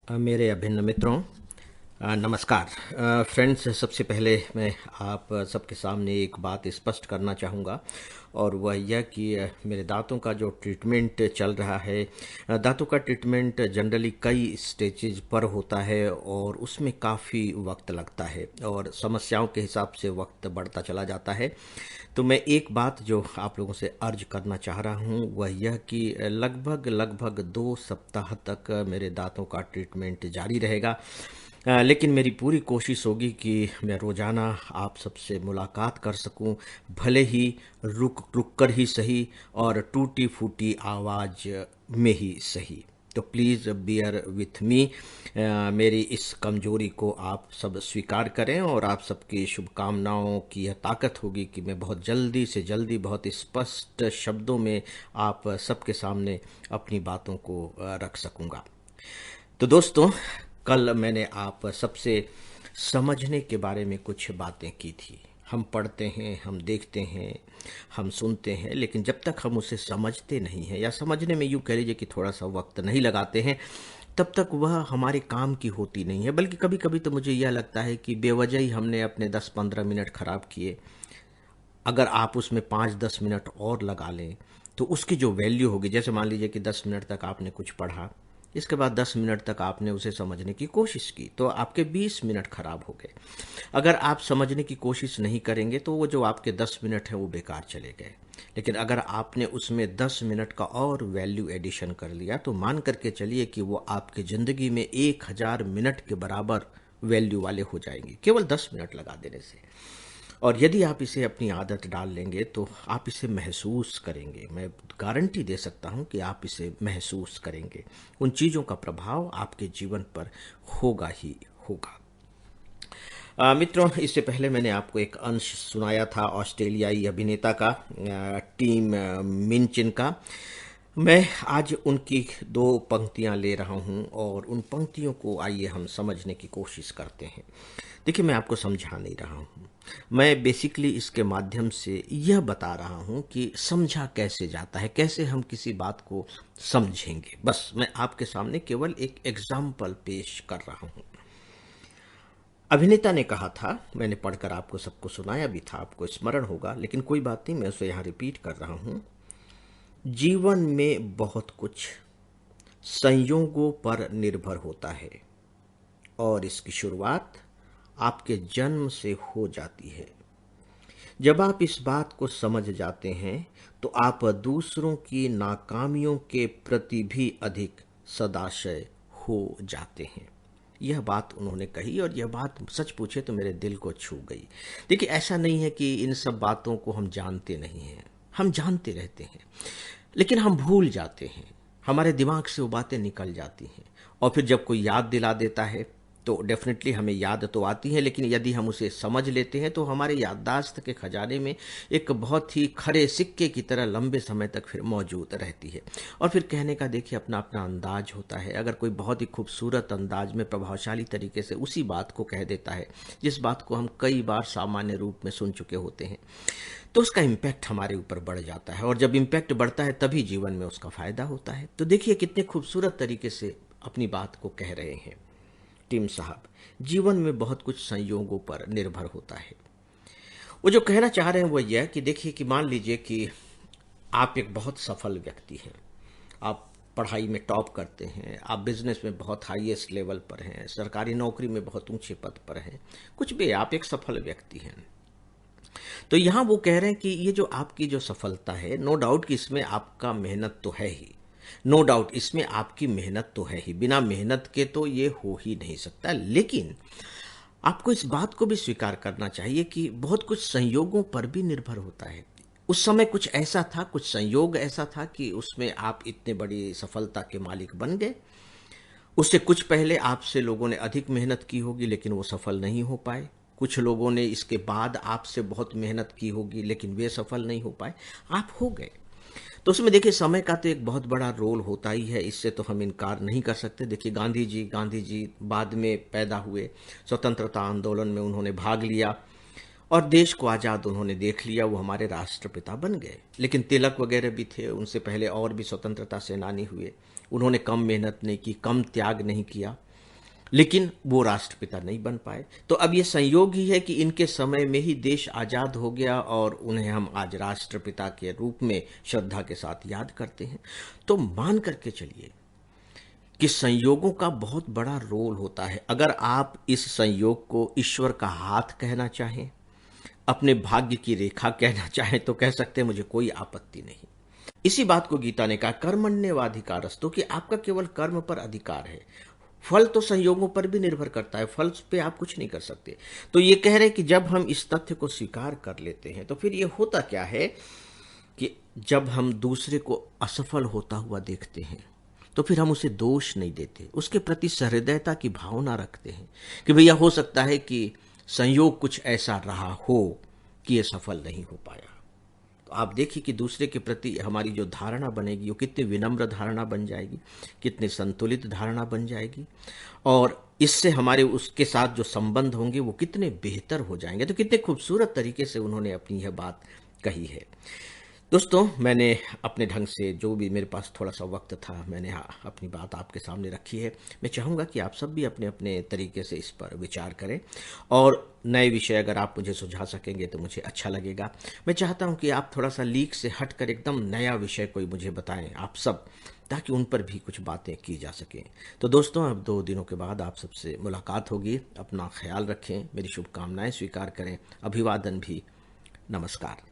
मेरे अभिन्न मित्रों, नमस्कार। फ्रेंड्स, सबसे पहले मैं आप सबके सामने एक बात स्पष्ट करना चाहूँगा, और वह यह कि मेरे दांतों का जो ट्रीटमेंट चल रहा है, दांतों का ट्रीटमेंट जनरली कई स्टेजेज पर होता है और उसमें काफ़ी वक्त लगता है और समस्याओं के हिसाब से वक्त बढ़ता चला जाता है। तो मैं एक बात जो आप लोगों से अर्ज करना चाह रहा हूँ वह यह कि लगभग लगभग 2 सप्ताह तक मेरे दांतों का ट्रीटमेंट जारी रहेगा। लेकिन मेरी पूरी कोशिश होगी कि मैं रोज़ाना आप सबसे मुलाकात कर सकूं, भले ही रुक रुक कर ही सही और टूटी फूटी आवाज़ में ही सही। तो प्लीज़ बियर विथ मी। मेरी इस कमजोरी को आप सब स्वीकार करें और आप सबकी शुभकामनाओं की यह ताकत होगी कि मैं बहुत जल्दी से जल्दी बहुत स्पष्ट शब्दों में आप सबके सामने अपनी बातों को रख सकूंगा। तो दोस्तों, कल मैंने आप सबसे समझने के बारे में कुछ बातें की थी। हम पढ़ते हैं, हम देखते हैं, हम सुनते हैं, लेकिन जब तक हम उसे समझते नहीं हैं या समझने में यूँ कह लीजिए कि थोड़ा सा वक्त नहीं लगाते हैं, तब तक वह हमारे काम की होती नहीं है। बल्कि कभी कभी तो मुझे यह लगता है कि बेवजह ही हमने अपने 10-15 मिनट खराब किए। अगर आप उसमें 5-10 मिनट और लगा लें तो उसकी जो वैल्यू होगी, जैसे मान लीजिए कि 10 मिनट तक आपने कुछ पढ़ा, इसके बाद 10 मिनट तक आपने उसे समझने की कोशिश की, तो आपके 20 मिनट खराब हो गए। अगर आप समझने की कोशिश नहीं करेंगे तो वो जो आपके 10 मिनट हैं वो बेकार चले गए। लेकिन अगर आपने उसमें 10 मिनट का और वैल्यू एडिशन कर लिया तो मान करके चलिए कि वो आपकी ज़िंदगी में 1000 मिनट के बराबर वैल्यू वाले हो जाएंगे, केवल 10 मिनट लगा देने से। और यदि आप इसे अपनी आदत डाल लेंगे तो आप इसे महसूस करेंगे। मैं गारंटी दे सकता हूं कि आप इसे महसूस करेंगे। उन चीज़ों का प्रभाव आपके जीवन पर होगा ही होगा। मित्रों, इससे पहले मैंने आपको एक अंश सुनाया था ऑस्ट्रेलियाई अभिनेता का, टीम मिंचिन का। मैं आज उनकी 2 पंक्तियां ले रहा हूं और उन पंक्तियों को आइए हम समझने की कोशिश करते हैं। देखिए, मैं आपको समझा नहीं रहा हूं, मैं बेसिकली इसके माध्यम से यह बता रहा हूं कि समझा कैसे जाता है, कैसे हम किसी बात को समझेंगे। बस मैं आपके सामने केवल एक एग्जाम्पल पेश कर रहा हूं। अभिनेता ने कहा था, मैंने पढ़कर आपको सबको सुनाया भी था, आपको स्मरण होगा, लेकिन कोई बात नहीं, मैं उसे यहाँ रिपीट कर रहा हूँ। जीवन में बहुत कुछ संयोगों पर निर्भर होता है और इसकी शुरुआत आपके जन्म से हो जाती है। जब आप इस बात को समझ जाते हैं तो आप दूसरों की नाकामियों के प्रति भी अधिक सदाशय हो जाते हैं। यह बात उन्होंने कही और यह बात सच पूछे तो मेरे दिल को छू गई। देखिए, ऐसा नहीं है कि इन सब बातों को हम जानते नहीं हैं, हम जानते रहते हैं, लेकिन हम भूल जाते हैं। हमारे दिमाग से वो बातें निकल जाती हैं और फिर जब कोई याद दिला देता है तो डेफिनेटली हमें याद तो आती है, लेकिन यदि हम उसे समझ लेते हैं तो हमारे याददाश्त के खजाने में एक बहुत ही खरे सिक्के की तरह लंबे समय तक फिर मौजूद रहती है। और फिर कहने का देखिए अपना अपना अंदाज होता है। अगर कोई बहुत ही खूबसूरत अंदाज में प्रभावशाली तरीके से उसी बात को कह देता है जिस बात को हम कई बार सामान्य रूप में सुन चुके होते हैं, तो उसका इम्पैक्ट हमारे ऊपर बढ़ जाता है और जब इम्पैक्ट बढ़ता है तभी जीवन में उसका फायदा होता है। तो देखिए कितने खूबसूरत तरीके से अपनी बात को कह रहे हैं टीम साहब। जीवन में बहुत कुछ संयोगों पर निर्भर होता है। वो जो कहना चाह रहे हैं वो यह कि देखिए कि मान लीजिए कि आप एक बहुत सफल व्यक्ति हैं, आप पढ़ाई में टॉप करते हैं, आप बिजनेस में बहुत हाईएस्ट लेवल पर हैं, सरकारी नौकरी में बहुत ऊंचे पद पर हैं, कुछ भी, आप एक सफल व्यक्ति हैं। तो यहाँ वो कह रहे हैं कि ये जो आपकी जो सफलता है, नो डाउट कि इसमें आपका मेहनत तो है ही, नो डाउट इसमें आपकी मेहनत तो है ही, बिना मेहनत के तो ये हो ही नहीं सकता। लेकिन आपको इस बात को भी स्वीकार करना चाहिए कि बहुत कुछ संयोगों पर भी निर्भर होता है। उस समय कुछ ऐसा था, कुछ संयोग ऐसा था कि उसमें आप इतने बड़ी सफलता के मालिक बन गए। उससे कुछ पहले आपसे लोगों ने अधिक मेहनत की होगी लेकिन वो सफल नहीं हो पाए। कुछ लोगों ने इसके बाद आपसे बहुत मेहनत की होगी लेकिन वे सफल नहीं हो पाए, आप हो गए। तो उसमें देखिए समय का तो एक बहुत बड़ा रोल होता ही है, इससे तो हम इनकार नहीं कर सकते। देखिए गांधी जी बाद में पैदा हुए, स्वतंत्रता आंदोलन में उन्होंने भाग लिया और देश को आज़ाद उन्होंने देख लिया, वो हमारे राष्ट्रपिता बन गए। लेकिन तिलक वगैरह भी थे, उनसे पहले और भी स्वतंत्रता सेनानी हुए, उन्होंने कम मेहनत नहीं की, कम त्याग नहीं किया लेकिन वो राष्ट्रपिता नहीं बन पाए। तो अब ये संयोग ही है कि इनके समय में ही देश आज़ाद हो गया और उन्हें हम आज राष्ट्रपिता के रूप में श्रद्धा के साथ याद करते हैं। तो मान करके चलिए कि संयोगों का बहुत बड़ा रोल होता है। अगर आप इस संयोग को ईश्वर का हाथ कहना चाहें, अपने भाग्य की रेखा कहना चाहें, तो कह सकते हैं, मुझे कोई आपत्ति नहीं। इसी बात को गीता ने कहा, कर्मण्येवाधिकारस्तु, कि आपका केवल कर्म पर अधिकार है। फल तो संयोगों पर भी निर्भर करता है, फल पे आप कुछ नहीं कर सकते। तो ये कह रहे हैं कि जब हम इस तथ्य को स्वीकार कर लेते हैं तो फिर ये होता क्या है कि जब हम दूसरे को असफल होता हुआ देखते हैं तो फिर हम उसे दोष नहीं देते, उसके प्रति सहृदयता की भावना रखते हैं कि भैया हो सकता है कि संयोग कुछ ऐसा रहा हो कि ये सफल नहीं हो पाया। तो आप देखिए कि दूसरे के प्रति हमारी जो धारणा बनेगी वो कितनी विनम्र धारणा बन जाएगी, कितनी संतुलित धारणा बन जाएगी, और इससे हमारे उसके साथ जो संबंध होंगे वो कितने बेहतर हो जाएंगे। तो कितने खूबसूरत तरीके से उन्होंने अपनी यह बात कही है। दोस्तों, मैंने अपने ढंग से जो भी मेरे पास थोड़ा सा वक्त था, मैंने अपनी बात आपके सामने रखी है। मैं चाहूँगा कि आप सब भी अपने अपने तरीके से इस पर विचार करें और नए विषय अगर आप मुझे सुझा सकेंगे तो मुझे अच्छा लगेगा। मैं चाहता हूँ कि आप थोड़ा सा लीक से हटकर एकदम नया विषय कोई मुझे बताएं आप सब, ताकि उन पर भी कुछ बातें की जा सकें। तो दोस्तों, अब 2 दिनों के बाद आप सबसे मुलाकात होगी। अपना ख्याल रखें, मेरी शुभकामनाएं स्वीकार करें। अभिवादन भी। नमस्कार।